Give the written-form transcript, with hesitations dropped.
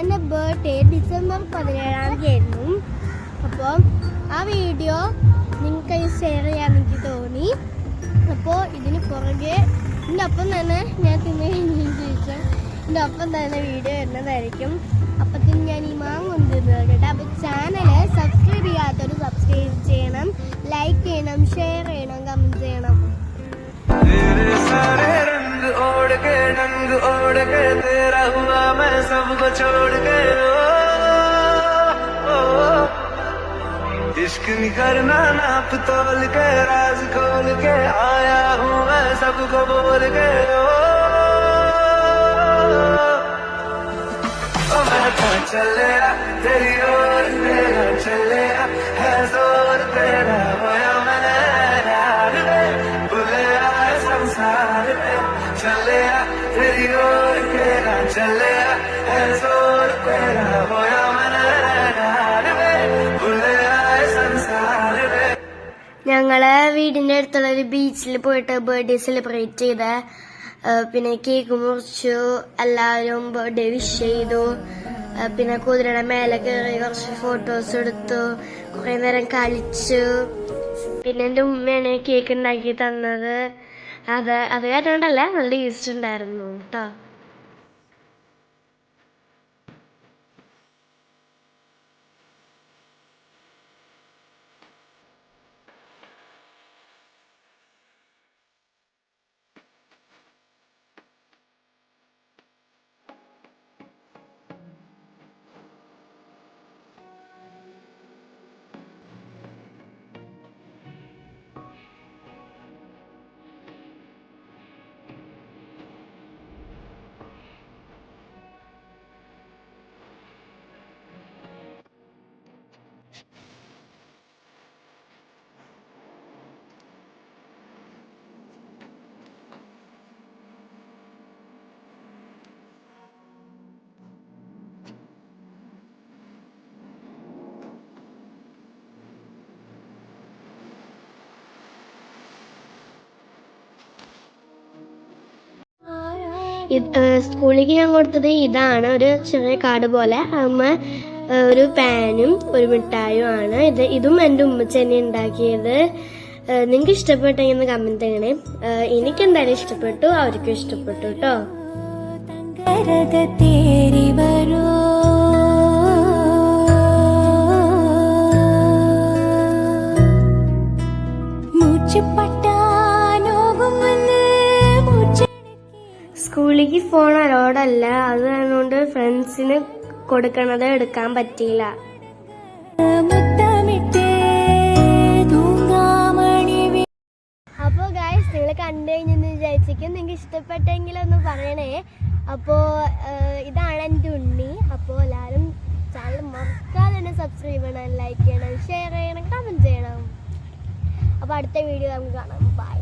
എൻ്റെ birthday December 17 അപ്പോൾ ആ വീഡിയോ നിങ്ങൾക്ക് ഷെയർ ചെയ്യാൻ എനിക്ക് തോന്നി. അപ്പോൾ ഇതിന് പുറകെ എൻ്റെ ഒപ്പം തന്നെ ഞാൻ തിന്നു കഴിഞ്ഞതിന് ശേഷം എൻ്റെ ഒപ്പം തന്നെ വീഡിയോ വരുന്നതായിരിക്കും. അപ്പത്തിന് ഞാൻ ഈ മാങ്ങ കൊണ്ടുവരുന്നത് കേട്ടോ. അപ്പോൾ ചാനൽ സബ്സ്ക്രൈബ് ചെയ്യാത്തവർ സബ്സ്ക്രൈബ് ചെയ്യണം, ലൈക്ക് ചെയ്യണം, ഷെയർ ചെയ്യണം, കമൻറ്റ് ചെയ്യണം. इश्क नहीं करना नाप तोल के राज खोल के आया हूँ मैं सबको बोल के मैं तो चले तेरी ओर मेरा चले है जोर तेरा होया मैंने यार बुले आए संसार में चले तेरी ओर मेरा चले है जोर तेरा होया मैंने यार बुले ഞങ്ങള് വീടിൻ്റെ അടുത്തുള്ള ഒരു ബീച്ചിൽ പോയിട്ട് ബർത്ത്ഡേ സെലിബ്രേറ്റ് ചെയ്ത, പിന്നെ കേക്ക് മുറിച്ചു, എല്ലാവരും ബർത്ത്ഡേ വിഷ് ചെയ്തു, പിന്നെ കുതിരയുടെ മേലെ കയറി കുറച്ച് ഫോട്ടോസ് എടുത്തു, കുറെ നേരം കളിച്ചു. പിന്നെ എൻ്റെ ഉമ്മയാണ് കേക്ക് ഉണ്ടാക്കി തന്നത്. അത് കാരണമല്ല, നല്ല ടേസ്റ്റ് ഉണ്ടായിരുന്നു കേട്ടോ. സ്കൂളിലേക്ക് ഞാൻ കൊടുത്തത് ഇതാണ്, ഒരു ചെറിയ കാർഡ് പോലെ. അമ്മ ഒരു പാനും ഒരു മിഠായും ആണ്. ഇതും എൻ്റെ ഉമ്മച്ചി തന്നെ ഉണ്ടാക്കിയത്. നിങ്ങൾക്ക് ഇഷ്ടപ്പെട്ടെങ്കിൽ ഒന്ന് കമന്റ് ചെയ്യണേ. എനിക്കെന്തായാലും ഇഷ്ടപ്പെട്ടു, അവർക്കും ഇഷ്ടപ്പെട്ടു കേട്ടോ. സ്കൂളിലേക്ക് ഫോൺ അലോഡല്ല, അത് അതുകൊണ്ട് ഫ്രണ്ട്സിന് കൊടുക്കണത് എടുക്കാൻ പറ്റിയില്ല. അപ്പോൾ ഗൈസ്, നിങ്ങൾ കണ്ടു കഴിഞ്ഞെന്ന് വിചാരിച്ചിരിക്കും. നിങ്ങൾക്ക് ഇഷ്ടപ്പെട്ടെങ്കിലൊന്ന് പറയണേ. അപ്പോൾ ഇതാണ് എൻ്റെ ഉണ്ണി. അപ്പോൾ എല്ലാവരും ചാനൽ മറക്കാതെ തന്നെ സബ്സ്ക്രൈബ് ചെയ്യണം, ലൈക്ക് ചെയ്യണം, ഷെയർ ചെയ്യണം, കമൻറ്റ് ചെയ്യണം. അപ്പോൾ അടുത്ത വീഡിയോ നമുക്ക് കാണാം. ബൈ.